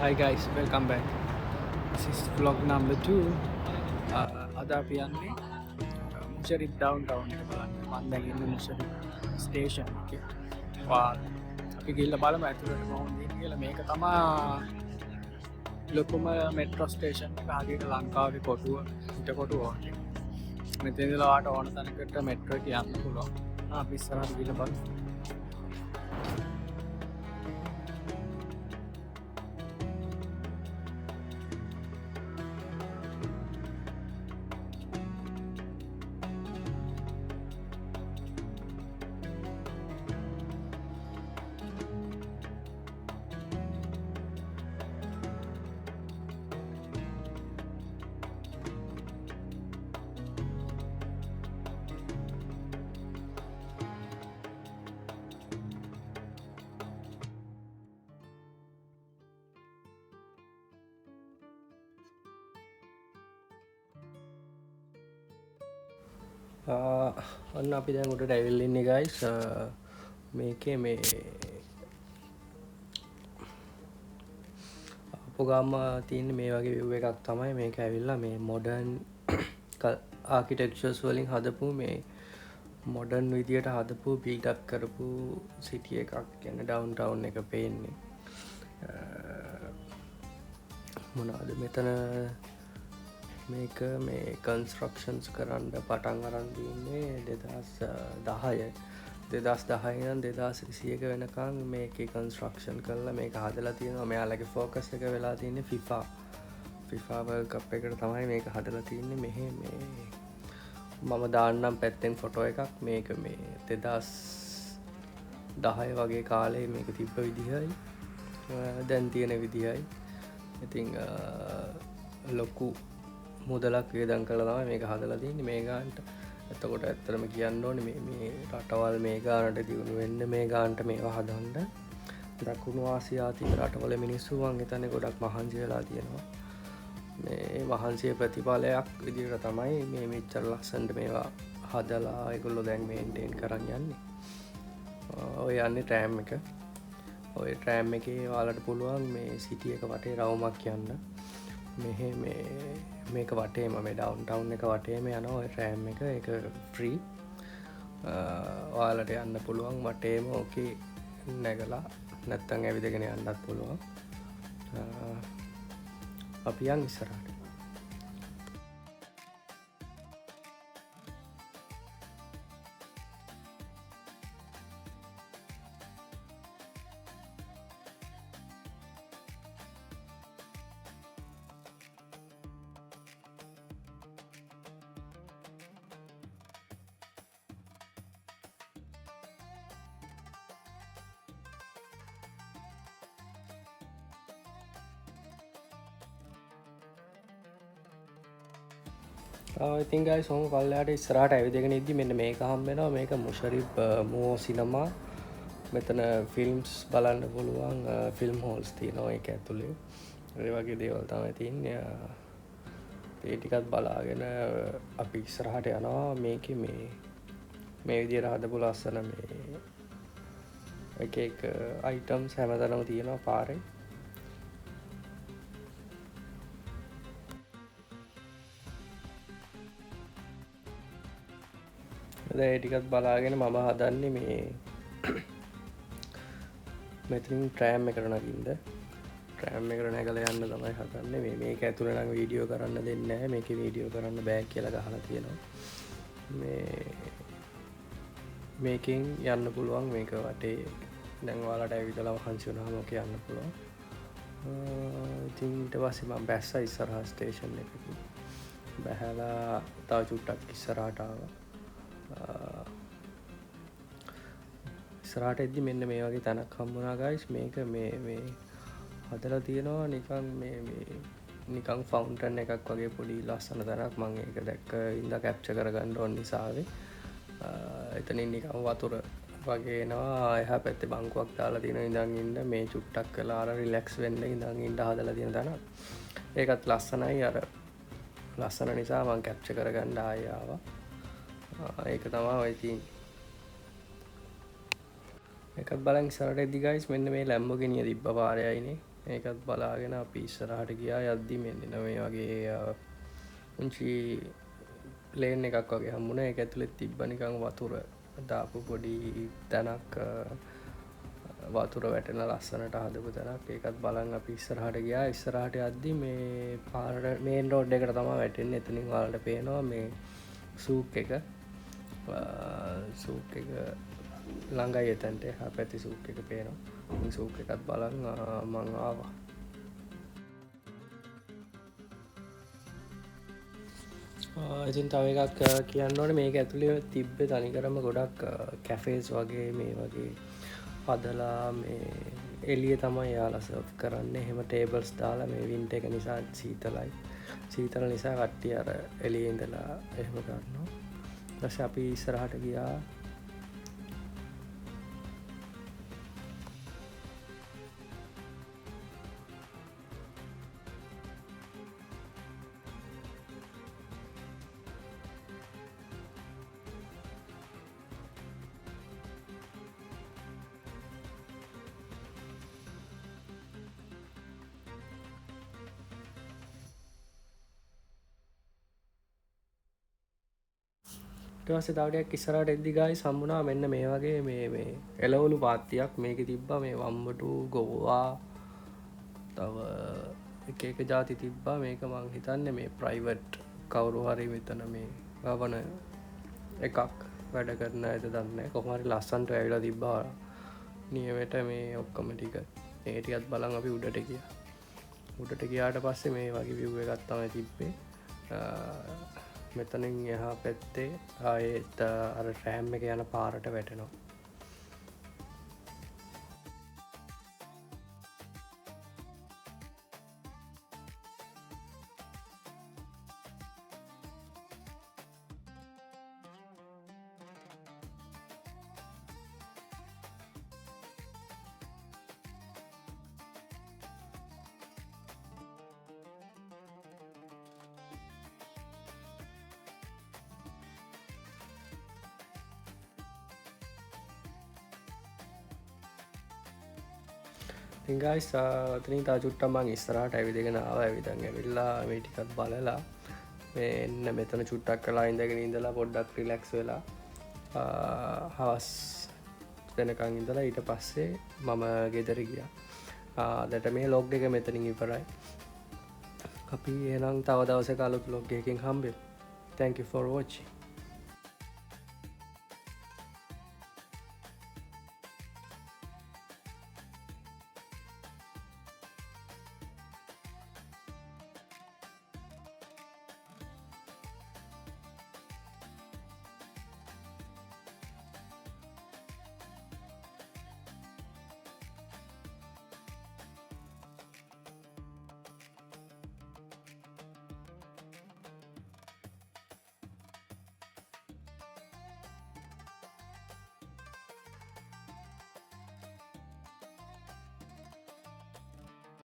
Hi guys, welcome back. This is vlog number 2. අද අපි යන්නේ මුෂරිප් ඩවුන්ටවුන් එක බලන්න. මම දැන් ඉන්නේ මුෂරිප් ස්ටේෂන් එකේ. අපි ගිහිල්ලා බලමු ඇතුළට කොහොමද කියලා. මේක තමයි ලොකුම මෙට්‍රෝ ස්ටේෂන් එක. හරියට ලංකාවේ කොටුව, පිට කොටුව වගේ. මෙතන ඉඳලා වාට ඕන තැනකට මෙට්‍රෝ එක යන්න පුළුවන්. අපි ඉස්සරහට ගිහිල්ලා බලමු. ඔන්න අපි දැන් උඩට ඇවිල්ලා ඉන්නේ guys. මේකේ මේ අපෝගාම තියෙන මේ වගේ view එකක් තමයි මේක ඇවිල්ලා මේ modern architectures වලින් හදපු මේ modern විදියට හදපු build up කරපු city එකක් කියන්නේ downtown එක පේන්නේ. මොනවාද මෙතන මේක මේ කන්ස්ට්‍රක්ෂන්ස් කරන්න පටන් අරන් තින්නේ 2010 ඉඳන් 2021 වෙනකන් මේකේ කන්ස්ට්‍රක්ෂන් කරලා මේක හදලා තියෙනවා. මෙයාලගේ ෆෝකස් එක වෙලා තියෙන්නේ FIFA World Cup එකට තමයි මේක හදලා තියෙන්නේ. මෙහි මේ මම දාන්නම් පැත්තෙන් ෆොටෝ එකක්. මේක මේ 2010 වගේ කාලේ මේක තිබ්බ විදිහයි දැන් තියෙන විදිහයි. ඉතින් ලොකු මුදලක් වියදම් කළා තමයි මේක හදලා තියෙන්නේ මේ ගානට. එතකොට ඇත්තටම කියන්න ඕනේ මේ රටවල් මේ ගානට දියුණු වෙන්න මේ ගානට මේවා හදන්න දකුණු ආසියාතික රටවල මිනිස්සු මං හිතන්නේ ගොඩක් මහන්සි වෙලා තියෙනවා. මේ මහන්සියේ ප්‍රතිඵලයක් විදිහට තමයි මේ මෙච්චර ලස්සනට මේවා හදලා ඒගොල්ලෝ දැන් මේන්ටේන් කරන් යන්නේ. ඔය යන්නේ ට්‍රෑම් එක. ඔය ට්‍රෑම් එකේ ඔයාලට පුළුවන් මේ සිටි එක වටේ රවුමක් යන්න. මෙහෙ මේක වටේම මේ ඩවුන්ටවුන් එක වටේම යනවා ඔය ට්‍රෑම් එක. ඒක ෆ්‍රී. ඔයාලට යන්න පුළුවන් වටේම ඕකේ නැගලා නැත්තම් ඇවිදගෙන යන්නත් පුළුවන්. අපි යන් ඉස්සරහට. ඉතින් guys ඔහොම පල්ලෙහාට ඉස්සරහට ඇවිදගෙන ඉද්දි මෙන්න මේක හම්බ වෙනවා. මේක මුෂරිප් මෝ සිනමා. මෙතන ෆිල්ම්ස් බලන්න පුළුවන් ෆිල්ම් හෝල්ස් තියෙනවා ඒක ඇතුලේ. ඒ වගේ දේවල් තමයි තියෙන්නේ. ඒ ටිකත් බලාගෙන අපි ඉස්සරහට යනවා. මේකේ මේ විදිහට හදපු ලස්සන මේ එක අයිටම්ස් හැමතැනම තියෙනවා පාරේ. ඒ ටිකත් බලාගෙන මම හදන්නේ මේ මෙතනින් ට්‍රෑම් එකට නගින්න. ට්‍රෑම් එකට නැගලා යන්න තමයි හදන්නේ. මේක ඇතුළේ නම් වීඩියෝ කරන්න දෙන්නේ නැහැ. මේකේ වීඩියෝ කරන්න බෑ කියලා ගහලා තියෙනවා. මේකෙන් යන්න පුළුවන් මේක වටේ. දැන් ඔයාලට ඇවිදලා මහන්සි වුණාම ඔක යන්න පුළුවන්. ඉතින් ඊට පස්සේ මම බැස්සා ඉස්සරහා ස්ටේෂන් එකට. බැහැලා තව චුට්ටක් ඉස්සරහට ආවා. ඉස්සරහට එද්දි මෙන්න මේ වගේ තැනක් හම්බුණා guys. මේක මේ හදලා තියෙනවා නිකන් ෆවුන්ටන් එකක් වගේ පොඩි ලස්සන තැනක්. මම ඒක දැක්ක ඉඳලා කැප්චර් කරගන්න ඕන නිසාවේ එතනින් නිකන් වතුර වගේ එනවා. එහා පැත්තේ බංකුවක් දාලා තියෙන ඉඳන් ඉන්න මේ චුට්ටක් වෙලා අර රිලැක්ස් වෙන්න ඉඳන් ඉන්න හදලා තියෙන තැනක්. ඒකත් ලස්සනයි. අර ලස්සන නිසා මම කැප්චර් කරගන්න ආයෙ ආවා. ඒක තමයි ඔය තියෙන්නේ. එකත් බලන් ඉස්සරහට එද්දි guys මෙන්න මේ Lamborghini තිබ්බ පාරයයිනේ. ඒකත් බලාගෙන අපි ඉස්සරහට ගියා. යද්දි මෙන්න මේ වගේ උන්චි ප්ලේන් එකක් වගේ හම්බුණා. ඒක ඇතුලේ තිබ්බ නිකන් වතුර දාපු පොඩි තැනක්, වතුර වැටෙන ලස්සනට හදපු තැනක්. ඒකත් බලන් අපි ඉස්සරහට ගියා. ඉස්සරහට යද්දි මේ පාර මේන් රෝඩ් එකට තමයි වැටෙන්නේ. එතනින් ඔයාලට පේනවා මේ සූක් එක. සූක් එක ළඟයි එතනට. එහා පැත්තේ සූක් එක පේනවා. මේ සූක් එකත් බලන් මං ආවා. ඉතින් තව එකක් කියන්න ඕනේ, මේක ඇතුලේ තිබ්බේ තනිකරම ගොඩක් කැෆේස් වගේ මේ වගේ හදලා මේ එළිය තමයි යාලා සර්ව් කරන්නේ. එහෙම ටේබල්ස් දාලා මේ වින්ටර් එක නිසා සීතලයි. සීතල නිසා කට්ටිය අර එළියේ ඉඳලා එහෙම කරනවා. ඊට අපි ඉස්සරහට ගියා. ඊට පස්සේ තව ටිකක් ඉස්සරහට එද්දි ගායිස් හම්බුණා මෙන්න මේ වගේ මේ එළවලු පාත්තියක්. මේකේ තිබ්බා මේ වම්බටු, ගෝවා, තව එක එක જાති තිබ්බා. මේක මං හිතන්නේ මේ ප්‍රයිවට් කවුරු හරි මෙතන මේ වවන එකක් වැඩ කරන ඇද දන්නේ නැහැ. කොහොම හරි ලස්සනට ඇවිල්ලා තිබ්බා නියමෙට මේ ඔක්කොම ටික. මේ ටිකත් බලන් අපි උඩට ගියා. උඩට ගියාට පස්සේ මේ වගේ view එකක් තමයි තිබ්බේ. මෙතනින් එහා පැත්තේ ආයෙත් අර රෑම් එක යන පාරට වැටෙනවා. ඉතින් guys අතනින් තා චුට්ටක් මං ඉස්සරහට ඇවිදගෙන ආවා. ඇවිදන් ඇවිල්ලා මේ ටිකත් බලලා මෙන්න මෙතන චුට්ටක් කළා ඉඳගෙන ඉඳලා පොඩ්ඩක් රිලැක්ස් වෙලා හවස් වෙනකන් ඉඳලා ඊට පස්සේ මම ගෙදර ගියා. අදට මේ ලොග් එක මෙතනින් ඉවරයි. අපි එහෙනම් තව දවසක අලුත් ලොග් එකකින් හම්බෙමු. Thank you for watching.